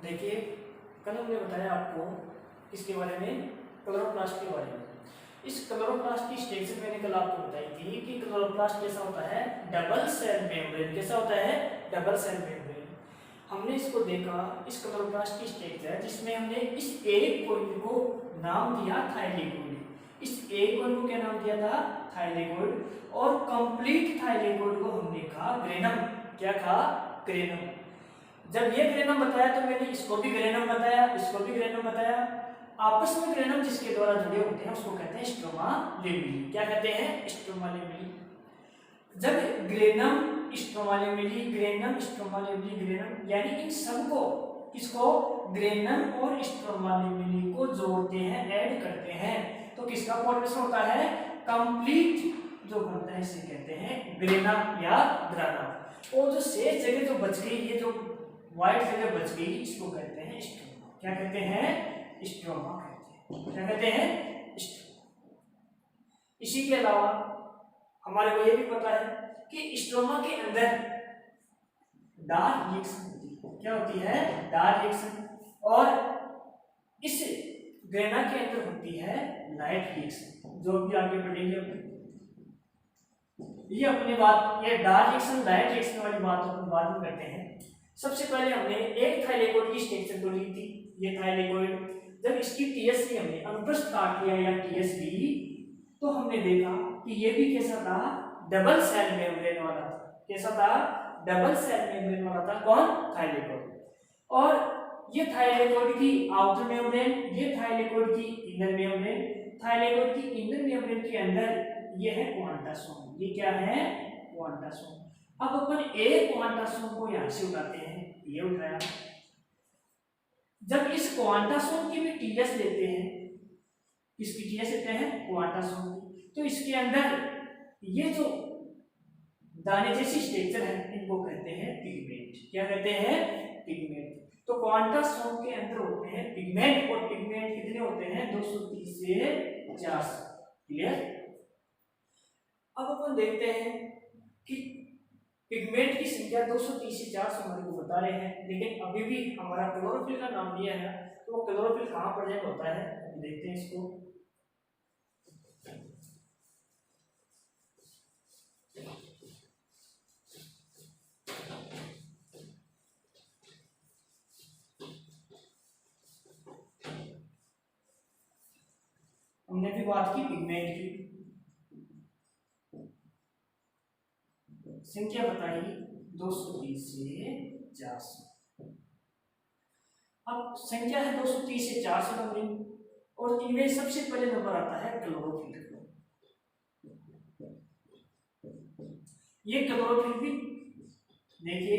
देखिए, कल हमने बताया आपको इसके बारे में, क्लोरोप्लास्ट के बारे में। इस क्लोरोप्लास्ट की स्ट्रक्चर मैंने कल आपको बताई थी कि क्लोरोप्लास्ट कैसा होता है, डबल सेल मेम्ब्रेन। कैसा होता है, डबल सेल मेम्ब्रेन। हमने इसको देखा, इस क्लोरोप्लास्ट की स्ट्रक्चर, जिसमें हमने इस एक कोइन को नाम दिया थाइलेकोइड। इस एक कोइन को क्या नाम दिया था, थाइलेकोइड। और कंप्लीट थाइलेकोइड को हमने कहा ग्रेनम। क्या कहा, ग्रेनम। जब ये ग्रेनम बताया तो मैंने इसको भी ग्रेनम बताया, इसको भी ग्रेनम बताया। आपस में ग्रेनम जिसके द्वारा जुड़े होते हैं उसको कहते हैं स्ट्रोमा लेमिली। क्या कहते हैं, स्ट्रोमा लेमिली। जब granum stroma lamellae, granum stroma lamellae, granum, यानी इन सबको, किसको, ग्रेनम और स्ट्रोमा लेमिली को जोड़ते हैं, ऐड करते हैं, तो किसका फॉर्मेशन होता है, कंप्लीट जो बनता है इसे कहते हैं ग्रेना या ग्राना। और जो शेष जगह जो बच गई, ये जो व्हाइट जगह बच गई, इसको कहते हैं स्ट्रोमा। क्या कहते हैं, स्ट्रोमा कहते हैं। क्या कहते हैं, स्ट्रोमा। इसी के अलावा हमारे को ये भी पता है कि स्ट्रोमा के अंदर डार्क रिएक्शन होती है। क्या होती है, डार्क रिएक्शन। और इस ग्रेना के अंदर होती है लाइट रिएक्शन, जो भी आगे बढ़ेंगे। ये अपनी बात, ये डार्क रिएक्शन लाइट रिएक्शन वाली बात हम बाद में करते हैं। सबसे पहले हमने एक थाइलेकोइड की स्ट्रक्चर को ली थी। ये थाइलेकोइड, जब इसकी टीएससी हमने अनुप्रस्थ काट लिया या टीएसबी, तो हमने देखा कि ये भी कैसा था, डबल सेल मेम्ब्रेन वाला था। कैसा था, डबल सेल मेम्ब्रेन वाला था। कौन, थाइलेकोइड। और ये थाइलेकोइड की आउटर मेम्ब्रेन, ये थाइलेकोइड की इनर मेम्ब्रेन। थाइलेकोइड की इनर मेम्ब्रेन के अंदर ये है क्वांटासोम। ये क्या है, क्वांटासोम। अब अपन एक क्वांटासोम को यहां से उठाते हैं, ये उठाया। जब इस क्वांटासोम की भी टीएस लेते हैं, इसकी टीएस लेते हैं क्वांटासोम, तो इसके अंदर ये जो दाने जैसी स्ट्रक्चर है, इनको कहते हैं पिगमेंट। क्या कहते हैं, पिगमेंट। तो क्वांटासोम के अंदर होते हैं पिगमेंट, और पिगमेंट कितने होते हैं, 230 से 400। क्लियर। अब अपन देखते हैं कि पिगमेंट की संख्या 230 से 400 हमारे को बता रहे हैं, लेकिन अभी भी हमारा क्लोरोफिल का नाम लिया है, तो वो क्लोरोफिल कहाँ प्रेजेंट होता है, अभी देखते हैं इसको। हमने भी बात की पिगमेंट की, संख्या बताई 230 से 400। अब संख्या है 230 से 400 नंबरिंग, और इनमें सबसे पहले नंबर आता है क्लोरोफिल। ये क्लोरोफिल भी देखिए,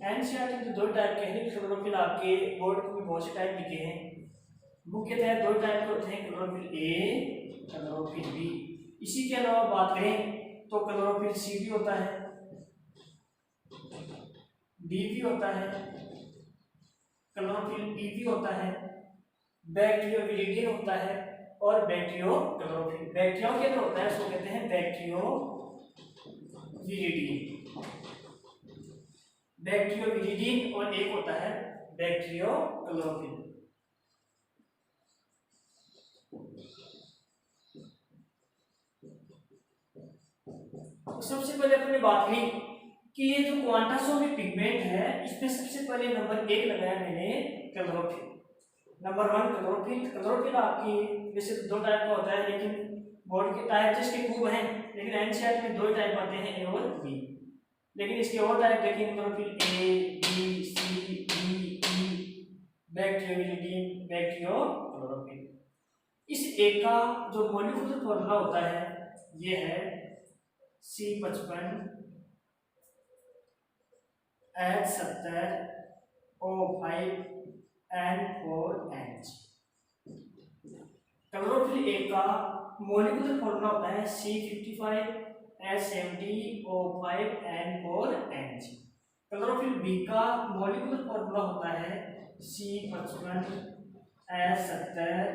एनसीईआरटी में 2 टाइप के हैं क्लोरोफिल। आपके बोर्ड में बहुत से टाइप लिखे हैं, मुख्यतः 2 टाइप के होते हैं, क्लोरोफिल ए, क्लोरोफिल बी। इसी के अलावा बात करें तो क्लोरोफिल सी भी होता है, डी भी होता है, क्लोरोफिल ई भी होता है, बैक्टीरियोविरिडियन होता है, और बैक्टीरियोक्लोरोफिल। बैक्टीरिया के अंदर होता है, उसको कहते हैं बैक्टीरियोविरिडियन। बैक्टीरियोविरिडियन, और एक होता है बैक्टीरियोक्लोरोफिल। तो सबसे पहले अपने बात की कि ये जो क्वांटासोम पिगमेंट है, इसमें सबसे पहले नंबर 1 लगाया मैंने क्लोरोफिल। Number 1 chlorophyll. क्लोरोफिल आपकी वैसे 2 टाइप का होता है, लेकिन बोर्ड के टाइप जिसके खूब हैं, लेकिन एनसीईआरटी में 2 टाइप आते हैं, ए और बी। लेकिन इसके और टाइप देखिए, chlorophyll A, B, C, D, E, बैक्टीरियोविरिडियन, bacteriochlorophyll. इस एक का जो मॉलिक्यूलर फॉर्मूला होता है, ये है C55 H70 O5 N4NG। Chlorophyll A का मॉलिक्यूलर फॉर्मूला होता है C55 H70 O5 N4NG। Chlorophyll B का मॉलिक्यूलर फॉर्मूला होता है C55 H70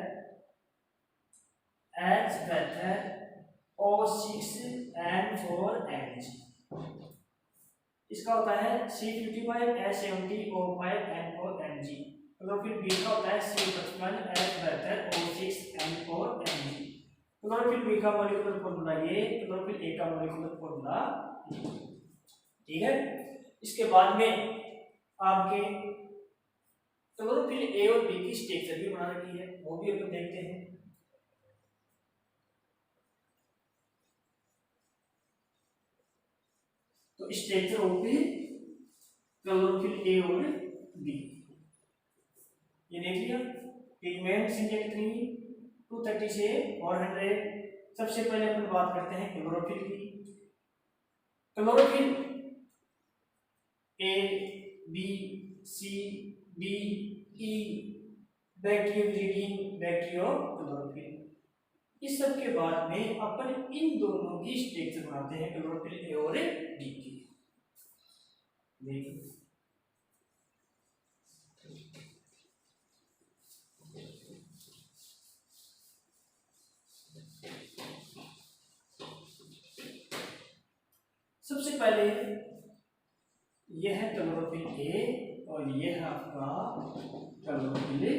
H72 O6N4NG। इसका होता है C55 H70 O5 N4NG। Chlorophyll B का होता है C55H72O6N4Mg। क्लोरोफिल बी का मॉलिक्यूलर फॉर्मूला ये, क्लोरोफिल ए का मॉलिक्यूलर फॉर्मूला, ठीक है। इसके बाद में आपके क्लोरोफिल ए और बी की स्ट्रक्चर भी बना रखी है, वो भी अपन देखते हैं। तो स्ट्रक्चर ऑफ क्लोरोफिल ए और बी ये देख लिया। पिगमेंट संख्या कितनी, 230 से 400। सबसे पहले अपन बात करते हैं क्लोरोफिल की। Chlorophyll A, B, C, D, E, बैक्टीरियोविरिडिन, bacteriochlorophyll, इस सब के बाद में अपन इन दोनों की स्ट्रक्चर बनाते हैं क्लोरोफिल ए और डी की। देखिए सबसे पहले यह है क्लोरोफिल ए और यह है आपका क्लोरोफिल बी।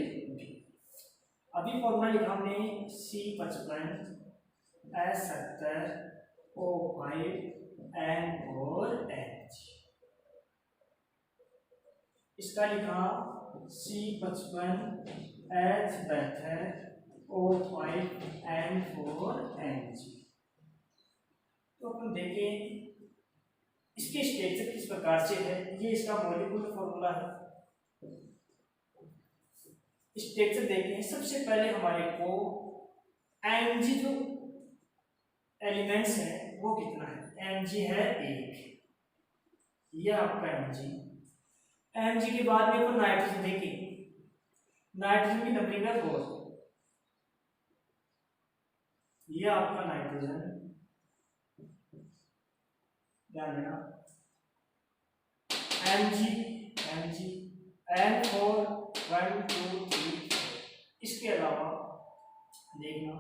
अभी फॉर्मूला लिखा हमने C55H72O5N4H। इसका लिखा C55H72O5N4H। तो अपन देखें इसके स्ट्रक्चर किस प्रकार से है। ये इसका मॉलिक्यूलर फॉर्मूला है। स्ट्रक्चर देखें, सबसे पहले हमारे को Mg जो एलिमेंट्स है वो कितना है, Mg है 1, ये आपका Mg के बाद में अपन नाइट्रोजन देखें, नाइट्रोजन की नंबरिंग है 4, ये आपका नाइट्रोजन, ध्यान देना Mg N4 1 2 3 4। इसके अलावा देखना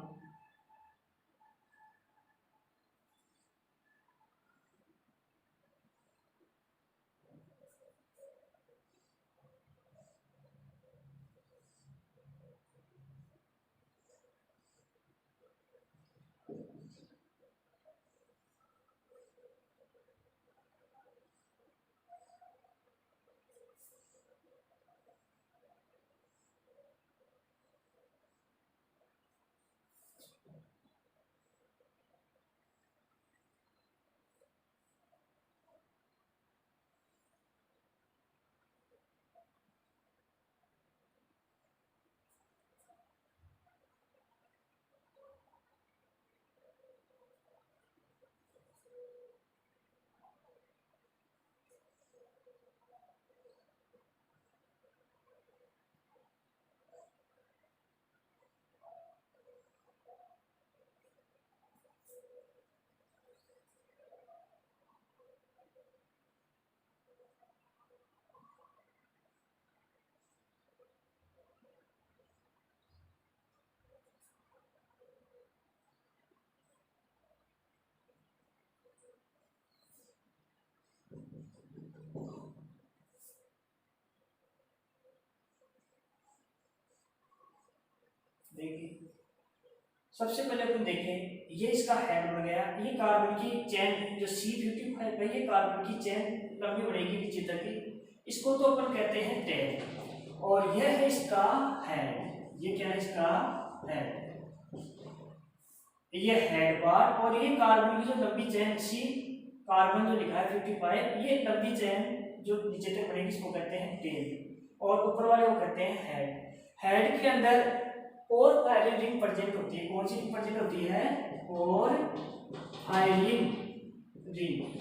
देखिए सबसे पहले अपन देखें, ये इसका हेड बन गया। ये कार्बन की चेन जो C55 है, ये कार्बन की चेन लंबी बढ़ेगी नीचे तक की, इसको तो अपन कहते हैं टेल। और यह है इसका हेड, ये क्या है इसका हेड, ये हेड पार्ट। और ये कार्बन की जो लंबी चेन C कार्बन जो लिखा है 55, ये लंबी चेन जो नीचे तक बढ़ेगी इसको कहते हैं टेल, और ऊपर वाले को कहते हैं हेड। हेड के अंदर और फायरिंग रिंग प्रेजेंट होती है। कौन सी रिंग प्रेजेंट होती है, और फायरिंग रिंग।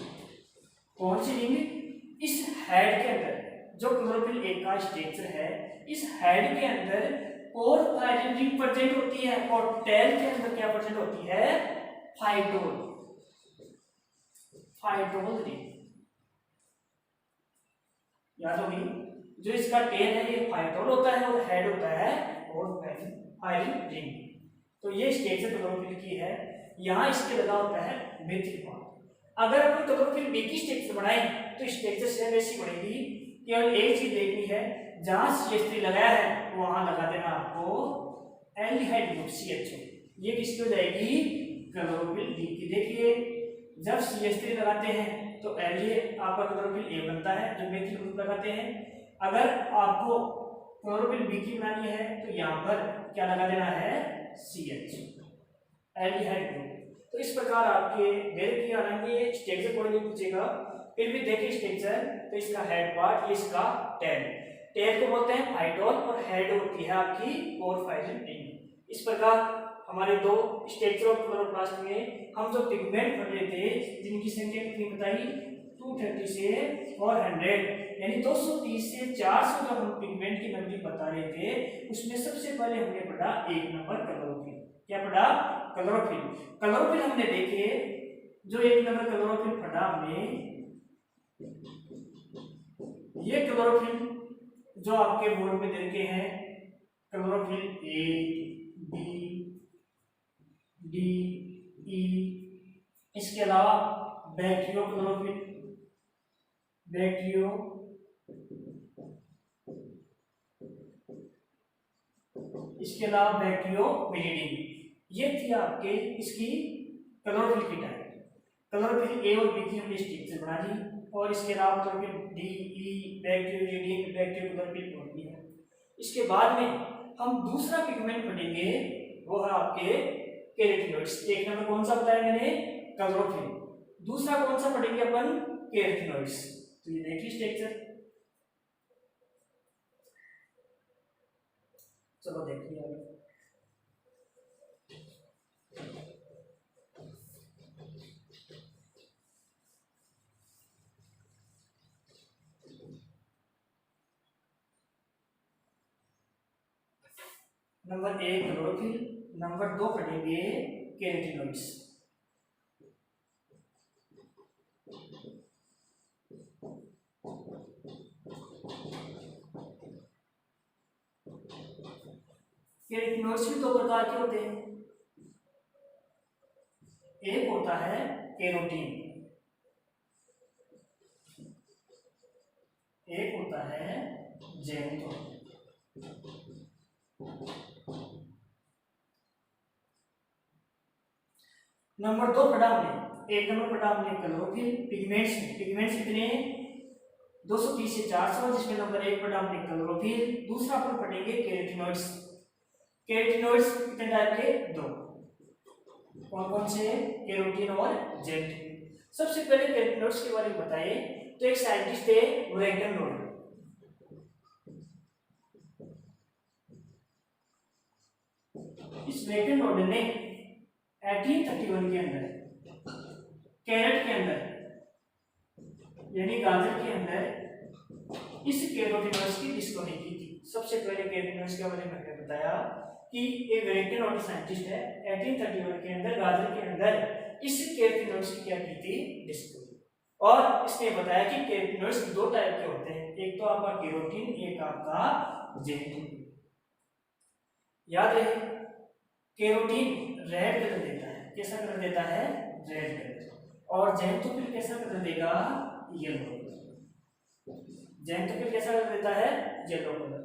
कौन सी रिंग, इस हेड के अंदर जो क्लोरोफिल ए का स्ट्रक्चर है, इस हेड के अंदर और फायरिंग रिंग प्रेजेंट होती है, और टेल के अंदर क्या प्रेजेंट होती है, फाइटोल, फाइटोल रिंग। याद होगी, जो इसका टेल है ये फाइटोल होता है और हेड होता है और फायरिंग रिंग। तो ये स्ट्रक्चर क्लोरोफिल की है। यहाँ इसके लगा होता है मिथिल बॉन्ड। अगर अपन क्लोरोफिल बी की स्ट्रक्चर बनाए तो स्ट्रक्चर सेम ऐसी बनेगी। केवल एक चीज देखनी है जहां CH3 लगाया है वहां लगा देना आपको एल्डिहाइड ग्रुप CHO। ये किसकी हो जाएगी? क्लोरोफिल डी की। देखिए जब CH3 लगाते हैं तो आपका क्लोरोफिल ए बनता है, जब मेथिल ग्रुप लगाते हैं। अगर आपको क्लोरोफिल बी की बनानी है तो यहाँ पर क्या लगा देना है? CH, aldehyde group. तो इस प्रकार आपके वेर की आएंगे स्ट्रक्चर कोई नहीं पूछेगा, फिर भी देखिए स्ट्रक्चर। तो इसका हेड पार्ट, इसका टेल। टेल को बोलते हैं फाइटोल और हेड होती है आपकी पोरफायरिन रिंग। इस प्रकार हमारे दो स्ट्रक्चर ऑफ क्लोरोप्लास्ट में हम जो पिगमेंट पढ़ रहे थे जिनकी संख्या कितनी बताई? 230 से 400, यानी 230 से 400 जब हम पिगमेंट की नंबरिंग बता रहे थे उसमें सबसे पहले हमने पढ़ा 1 नंबर क्लोरोफिल। क्या पढ़ा? क्लोरोफिल। क्लोरोफिल हमने देखे जो 1 नंबर क्लोरोफिल पढ़ा हमने, ये क्लोरोफिल जो आपके बोर्ड में दे रखे हैं क्लोरोफिल ए, बी, डी, ई, इसके अलावा बैक्टीरियो क्लोरोफिल, बैक्टीरियो, इसके अलावा बैक्टीरियो मिलिडिन। ये थी आपके इसकी क्लोरोफिल की टाइप। क्लोरोफिल ए और बी की हमने स्ट्रक्चर बना दी, और इसके अलावा क्लोरोफिल डी, ई, बैक्टीरियो, बैक्टीरियो क्लोरोफिल होती है। इसके बाद में हम दूसरा पिगमेंट पढ़ेंगे, वो है आपके केराटिनॉइड्स। एक नंबर कौन सा बताया मैंने? क्लोरोफिल। दूसरा कौन सा पढ़ेंगे अपन? केराटिनॉइड्स। तो ये देखिए स्ट्रक्चर, चलो देखिए आगे। नंबर 1 क्लोरोफिल, नंबर 2 पढ़ेंगे केराटिनॉइड्स। केराटिनॉइड्स भी 2 प्रकार के होते हैं। एक होता है केरोटीन, एक होता है ज़ैंथो। नंबर 2 पढ़ा हमने, 1 नंबर पढ़ा हमने क्लोरोफिल। पिगमेंट्स कितने? 230 से 400, जिसमें नंबर 1 पढ़ा हमने क्लोरोफिल। दूसरा अपन पढ़ेंगे केराटिनॉइड्स। केराटिनॉइड्स कितने टाइप के? 2। कौन कौन से? केरोटीन और ज़ैंथो। सबसे पहले केराटिनॉइड्स के बारे में बताइए तो एक साइंटिस्ट है ब्रैकेनरोड। इस ब्रैकेनरोड ने 1831 के अंदर कैरेट के अंदर यानी गाजर के अंदर इस केराटिनॉइड्स की डिस्कवरी की थी। सबसे पहले केराटिनॉइड्स के बारे में मैंने बताया कि एक ब्रैकेनरोड साइंटिस्ट है 1831 के अंदर गाजर के अंदर इस केराटिनॉइड्स की क्या की थी? डिस्कवरी। और इसने बताया कि केराटिनॉइड्स 2 टाइप के होते हैं, एक तो आपका केरोटीन, एक आपका ज़ैंथो। याद रहे केरोटीन रेड कलर देता है। कैसा कलर देता है? Red colour. और ज़ैंथोफिल कैसा कलर देगा? Yellow colour. ज़ैंथोफिल कैसा कलर देता है? Yellow colour.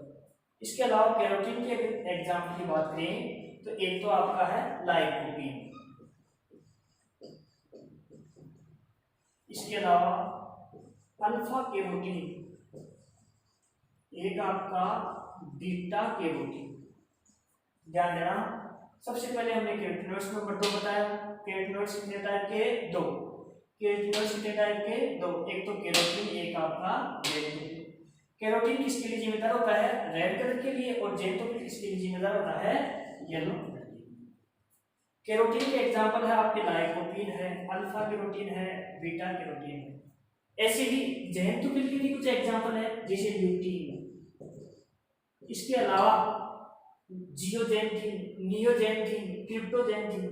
इसके अलावा केरोटीन के एग्जाम्पल की बात करें तो एक तो आपका है लाइकोपीन, इसके अलावा अल्फा केरोटीन, एक आपका बीटा केरोटीन। ध्यान देना, सबसे पहले हमने केराटिनॉइड्स नंबर 2 बताया। केराटिनॉइड्स कितने टाइप के? 2। केराटिनॉइड्स कितने टाइप के? 2। एक तो केरोटीन, एक आपका ज़ैंथोफिल। केरोटीन किसके लिए जिम्मेदार होता है? रेड कलर के लिए। और ज़ैंथोफिल किसके लिए जिम्मेदार होता है? येलो कलर के लिए। केरोटीन के एग्जांपल है आपके लाइकोपीन है, अल्फा केरोटीन है, बीटा केरोटीन है। ऐसे ही ज़ैंथोफिल के भी कुछ एग्जांपल है जैसे ल्यूटीन। इसके अलावा जियोजेंथिन, नियोजेंथिन, क्रिप्टोजेंथिन,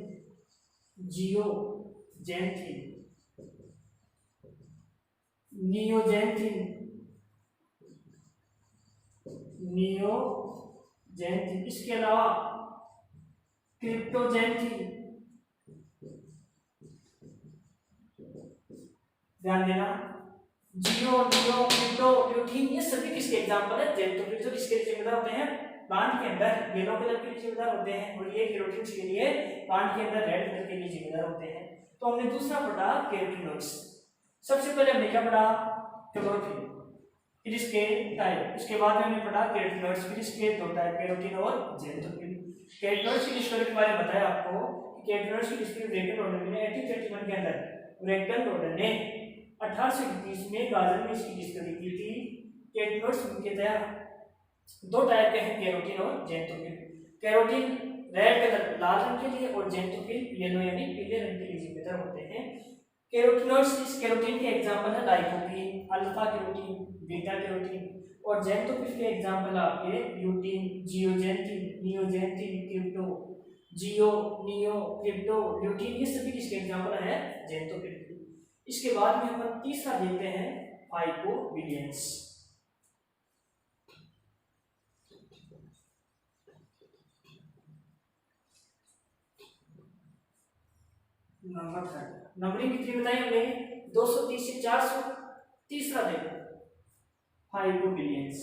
जियोजेंथिन, नियोजेंथिन, नियोजेंथिन, इसके अलावा क्रिप्टोजेंथिन। ध्यान देना, जियो, नियो, क्रिप्टो, ल्यूटीन, ये सभी किसके एग्जांपल है? जेंटोफिल, जो किसके लिए जिम्मेदार होते हैं? प्लांट के अंदर येलो कलर के लिए जिम्मेदार होते हैं, और ये केरोटिन्स के लिए प्लांट के अंदर रेड कलर के लिए जिम्मेदार होते हैं। तो हमने दूसरा पढ़ा केरोटिनॉइड्स। सबसे पहले हमने क्या पढ़ा? क्लोरोफिल, फिर इसके टाइप, उसके बाद में हमने पढ़ा केरोटिनॉइड्स, फिर इसके दो टाइप, केरोटिन और जेंटोफिल। केरोटिनॉइड्स की हिस्टोरी के बारे में बताया आपको कि केरोटिनॉइड्स की हिस्ट्री ब्रेकन ऑर्डर ने 1831 के अंदर ब्रेकन ऑर्डर ने 1821 में गाजर में इसकी डिस्कवरी की थी। केरोटिनॉइड्स मुख्यतः दो टाइप के हैं, केरोटिन और जेंटोफिल। केरोटिन रेड कलर लाल रंग के लिए, और जेंटोफिल येलो यानी पीले रंग के लिए जिम्मेदार होते हैं। केरोटिनॉइड्स, इस केरोटिन के एग्जांपल है lycopene, alpha carotene, beta carotene, और जेंटोफिल के एग्जांपल आपके ल्यूटीन, जियोजेंटिन, नियोजेंटिन, क्रिप्टो, जियो, नियो, क्रिप्टो, ल्यूटीन, ये सभी किसके एग्जांपल है? जेंटोफिल। इसके बाद में हम तीसरा देखते हैं फाइकोबिलियंस। नंबर 3 नंबरिंग कितनी बताई हमने? 230 से 400। तीसरा देखो फाइकोबिलियंस।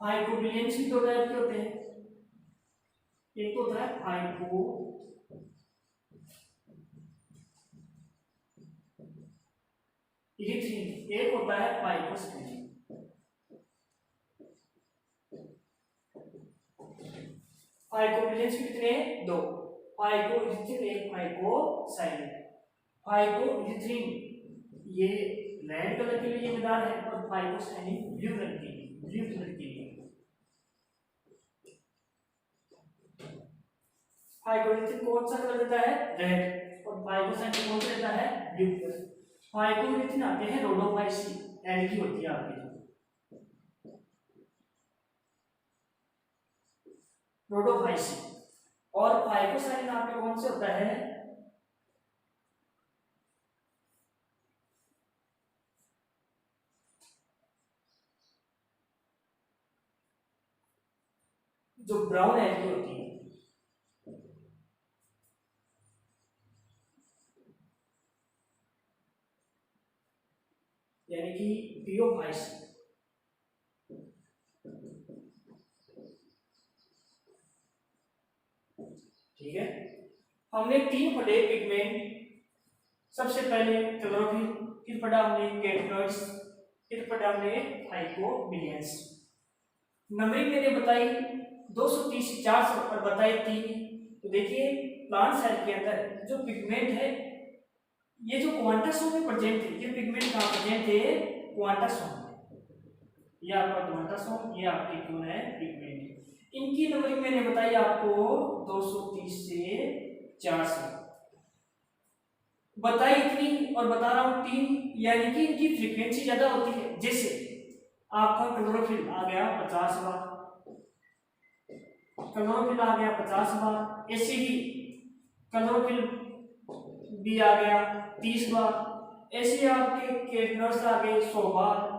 फाइकोबिलियंस भी दो टाइप के होते हैं, एक होता है फाइको इरिथ्रिन, एक होता है फाइकोस्पिरिन। फाइकोबिलियंस के कितने? दो, फाइकोइरिथ्रिन, एक फाइकोसाइलिन। फाइकोइरिथ्रिन ये रेड कलर के लिए जिम्मेदार है, और फाइकोसाइलिन ब्लू रंग के लिए, ब्लू कलर के लिए। फाइकोइरिथ्रिन कौन सा कलर देता है? रेड, और फाइकोसाइलिन कौन सा देता है? Blue colour. फाइकोइरिथ्रिन आते हैं रोडोफाइसी, एल्गी होती है आपकी, रोडोफाइसी। और फाइकोसाइलिन आपके कौन से होता है? जो ब्राउन एल्गी होती है, यानी कि पियोफाइसी। ठीक है, हमने 3 पढ़े पिगमेंट। सबसे पहले क्लोरोफिल, फिर पढ़ा हमने केरोटिनॉइड्स, फिर पढ़ा हमने फाइकोबिलियंस। नंबरिंग मैंने बताई 230 से 400 और बताई 3। तो देखिए प्लांट सेल के अंदर जो पिगमेंट है, ये जो क्वांटासोम में प्रेजेंट है, ये पिगमेंट कहाँ प्रेजेंट है? क्वांटासोम में। ये आपका क्वांटासोम, ये आपकी कौन है? पिगमेंट। इनकी नंबरिंग मैंने बताई आपको 230 से 400 बताई इतनी, और बता रहा हूं 3, यानी कि इनकी फ्रीक्वेंसी ज्यादा होती है। जैसे आपका क्लोरोफिल आ गया 50 बार, क्लोरोफिल आ गया 50 बार, ऐसे ही क्लोरोफिल भी आ गया 30 बार, ऐसे ही आपके केरोटिनॉइड्स आ गए 100 बार,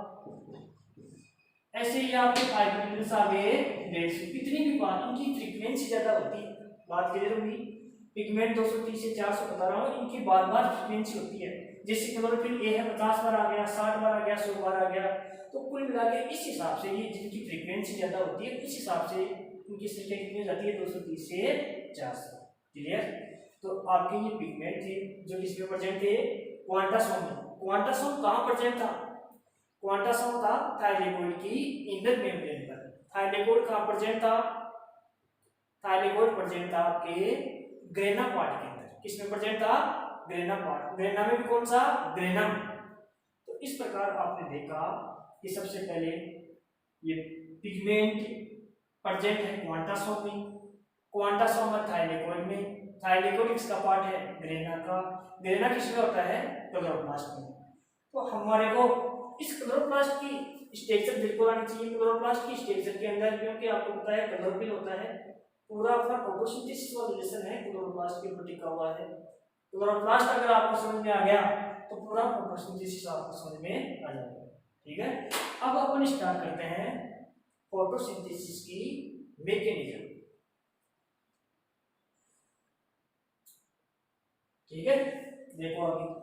ऐसे ही आपके फाइकोबिलियंस आ गए 150। कितनी भी बार इनकी फ्रीक्वेंसी ज्यादा होती है। बात क्लियर होगी? पिगमेंट 230 से 400 बता रहा हूँ, इनकी बार बार फ्रीक्वेंसी होती है। जैसे क्लोरोफिल ए है 50 बार आ गया, 60 बार आ गया, 100 बार आ गया, तो कुल मिला के इस हिसाब से ये जिनकी फ्रीक्वेंसी ज्यादा होती है, इस हिसाब से इनकी संख्या कितनी हो जाती है? 230 से 400। क्लियर? तो आपके ये पिगमेंट थे जो किसमें प्रेजेंट थे? क्वांटासोम में। क्वांटासोम कहाँ प्रेजेंट था? क्वांटासोम था थाइलेकोइड की इंटर मेम्ब्रेन पर। थाइलेकोइड कहाँ प्रेजेंट था? थाइलेकोइड प्रेजेंट था आपके ग्रेना पार्ट के अंदर। किसमें प्रेजेंट था? Grana part. ग्रेना में भी कौन सा? ग्रेनम। तो इस प्रकार आपने देखा कि सबसे पहले ये पिगमेंट प्रेजेंट है क्वांटासोम में, क्वांटासोम है थाइलेकोइड में। थाइलेकोइड किसका पार्ट है? ग्रेना का। ग्रेना किसमें होता है? क्लोरोप्लास्ट में। तो हमारे को इस क्लोरोप्लास्ट की स्ट्रक्चर बिल्कुल आनी चाहिए। क्लोरोप्लास्ट की स्ट्रक्चर के अंदर, क्योंकि आपको पता है क्लोरोफिल होता है, पूरा अपना फोटोसिंथेसिस वाला रिलेशन है क्लोरोप्लास्ट के ऊपर टिका हुआ है। क्लोरोप्लास्ट अगर आपको समझ में आ गया तो पूरा फोटोसिंथेसिस आपको समझ में आ जाएगा। ठीक है, अब अपन स्टार्ट करते हैं फोटोसिंथेसिस की मैकेनिज्म। ठीक है, देखो आगे।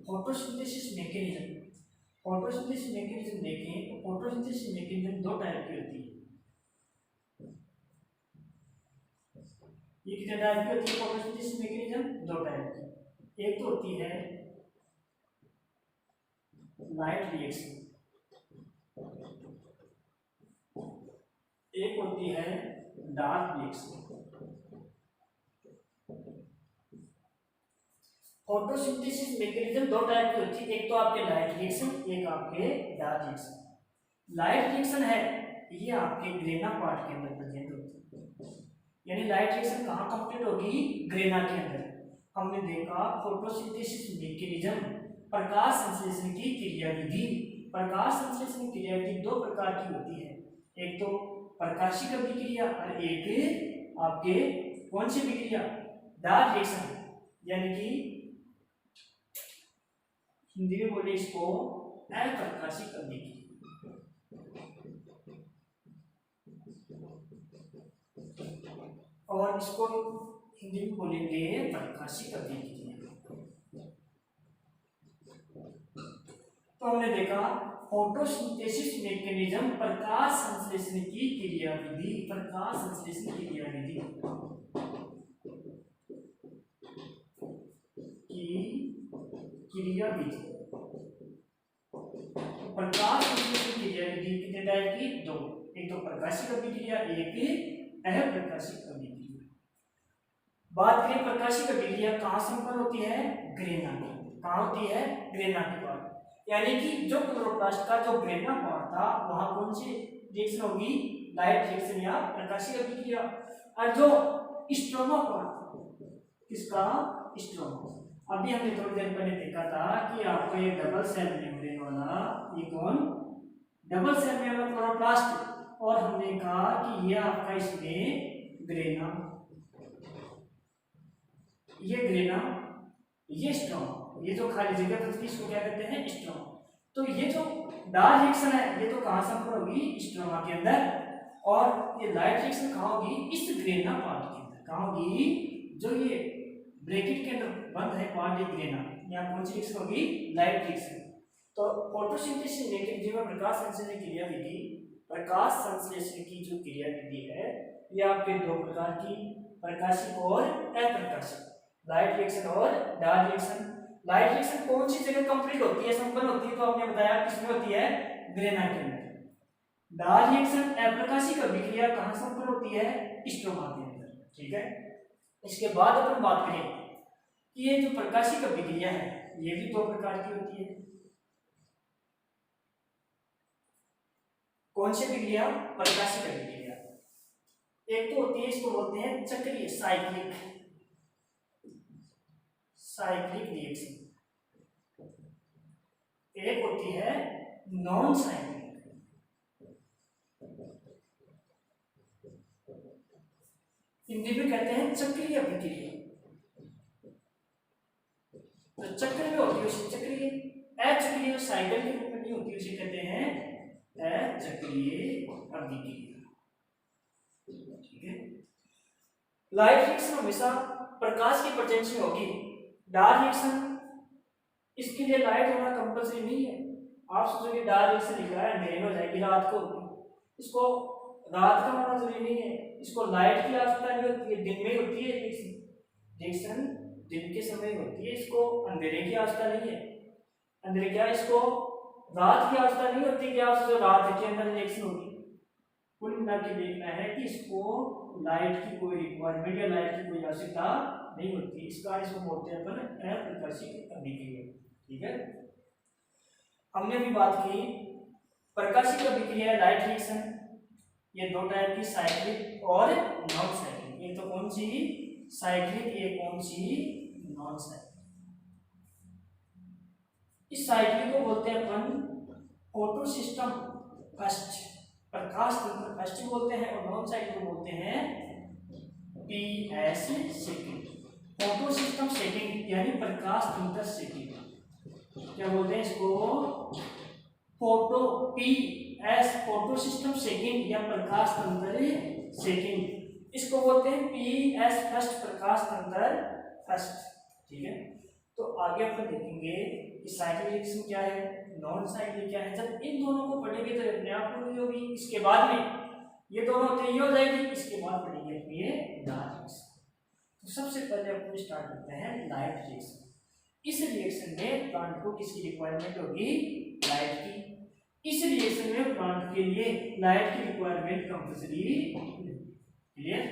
फोटोसिंथेसिस मैकेनिज्म, फोटोसिंथेसिस मैकेनिज्म देखें तो फोटोसिंथेसिस मैकेनिज्म दो टाइप की होती है। ये कितने टाइप की होती है फोटोसिंथेसिस मैकेनिज्म? दो टाइप की। एक तो होती है लाइट रिएक्शन, एक होती है डार्क रिएक्शन। फोटोसिंथेसिस मैकेनिज्म दो टाइप की होती है, एक तो आपके लाइट रिएक्शन, एक आपके डार्क रिएक्शन। लाइट रिएक्शन है ये आपके ग्रेना पार्ट के अंदर प्रेजेंट होती है, यानी लाइट रिएक्शन कहाँ कंप्लीट होगी? ग्रेना के अंदर। हमने देखा फोटोसिंथेसिस मैकेनिज्म प्रकाश संश्लेषण की क्रियाविधि। प्रकाश संश्लेषण की क्रियाविधि दो प्रकार की होती है, एक तो प्रकाशिक अभिक्रिया और एक आपके कौन सी अभिक्रिया? डार्क रिएक्शन, यानी कि हिंदी में बोले इसको अप्रकाशिक अभिक्रिया। और इसको हिंदी में बोलेंगे प्रकाशिक अभिक्रिया। तो हमने देखा फोटोसिंथेसिस मैकेनिज्म प्रकाश संश्लेषण की क्रियाविधि, प्रकाश संश्लेषण की क्रियाविधि प्रकाश संश्लेषण की क्रियाविधि कितने टाइप की? दो, एक तो प्रकाशिक अभिक्रिया, एक अप्रकाशिक अभिक्रिया। बात करें प्रकाशिक अभिक्रिया कहाँ संपन्न होती है? ग्रेना में। कहाँ होती है? ग्रेना के पार्ट, यानी कि जो क्लोरोप्लास्ट का जो ग्रेना पार्ट था वहां कौन सी रिएक्शन होगी? लाइट रिएक्शन या प्रकाशिक अभिक्रिया। और जो स्ट्रोमा पार्ट, किसका? स्ट्रोमा। अभी हमने थोड़ी देर पहले देखा था कि आपको ये डबल सेल मेम्ब्रेन वाला, ये कौन? डबल सेल मेम्ब्रेन क्लोरोप्लास्ट, और हमने कहा कि ये आपका इसमें ग्रेना, ये ग्रेना, ये स्ट्रोमा, ये जो खाली जगह बचती है इसको क्या कहते हैं? स्ट्रोमा। तो ये जो डार्क रिएक्शन है ये तो कहां संपन्न होगी? स्ट्रोमा के अंदर। और ये लाइट रिएक्शन कहां होगी? इस ग्रेना पार्ट के अंदर। कहां होगी? जो ये ब्रैकेट के अंदर बंद है पार्ट, ये ग्रेना, यहाँ कौन सी रिएक्शन होगी? Light reaction. तो फोटोसिंथेसिस मैकेनिज्म में प्रकाश संश्लेषण की क्रियाविधि, प्रकाश संश्लेषण की जो क्रियाविधि है ये आपके दो प्रकार की, प्रकाशिक और अप्रकाशिक, लाइट रिएक्शन और डार्क रिएक्शन। लाइट रिएक्शन कौन सी जगह कंप्लीट होती है, संपन्न होती है? तो आपने बताया किसमें होती है? ग्रेना के अंदर। डार्क रिएक्शन अप्रकाशिक अभिक्रिया कहां संपन्न होती है? स्ट्रोमा के अंदर। ठीक है, इसके बाद अपन बात करें कि ये जो प्रकाशिक अभिक्रिया है ये भी दो प्रकार की होती है। कौन सी अभिक्रिया? प्रकाशिक अभिक्रिया। एक तो होती है, इसको बोलते हैं चक्रीय, साइक्लिक, साइक्लिक रिएक्शन। एक होती है नॉन साइक्लिक, हिंदी में कहते हैं चक्रीय अभिक्रिया। तो चक्र में होती है उसे चक्रीय, अचक्रीय साइकिल के रूप में नहीं होती उसे कहते हैं अचक्रीय अभिक्रिया। ठीक है, लाइट रिएक्शन हमेशा प्रकाश की प्रेजेंस में होगी। डार्क रिएक्शन इसके लिए लाइट होना कंपल्सरी नहीं है। आप सोचोगे डार्क रिएक्शन लिखा है अंधेरे में हो जाएगी रात को, इसको रात का होना जरूरी नहीं है, इसको लाइट की आवश्यकता नहीं होती है, दिन में होती है रिएक्शन दिन के समय होती है, इसको अंधेरे की आवश्यकता नहीं है। अंधेरे क्या, इसको रात की आवश्यकता नहीं होती कि आप सोचो रात के अंदर रिएक्शन होगी। कुल मिला के देखना है कि इसको लाइट की कोई रिक्वायरमेंट या लाइट की कोई आवश्यकता नहीं होती। इस कारण इसको बोलते हैं अपन अप्रकाशिक अभिक्रिया। ठीक है, हमने अभी बात की प्रकाशिक अभिक्रिया लाइट रिएक्शन, ये दो टाइप की, साइक्लिक और नॉन साइक्लिक। ये तो कौन सी साइक्लिक, ये कौन सी नॉन साइक्लिक। इस साइक्लिक को बोलते हैं अपन फोटो सिस्टम फर्स्ट, प्रकाश तंत्र फर्स्ट बोलते हैं, और नॉन साइक्लिक को बोलते हैं PS second, photo system second यानी प्रकाश तंत्र सेकंड। क्या बोलते हैं इसको, photo PS photo system second या प्रकाश तंत्र सेकंड। इसको बोलते हैं पीएस फर्स्ट, प्रकाश तंत्र फर्स्ट। ठीक है, तो आगे अपन देखेंगे कि साइक्लिक रिएक्शन क्या है, नॉन साइक्लिक क्या है। जब इन दोनों को पढ़ेंगे तो अपने आप पूरी होगी। इसके बाद में ये दोनों तो ये हो जाएगी, इसके बाद पढ़ेंगे ये लाइट रिएक्शन। तो सबसे पहले अपन स्टार्ट करते हैं लाइट रिएक्शन। इस रिएक्शन में प्लांट को किसकी रिक्वायरमेंट होगी, लाइट की। इस रिएक्शन में प्लांट के लिए लाइट की रिक्वायरमेंट कंपल्सरी। क्लियर।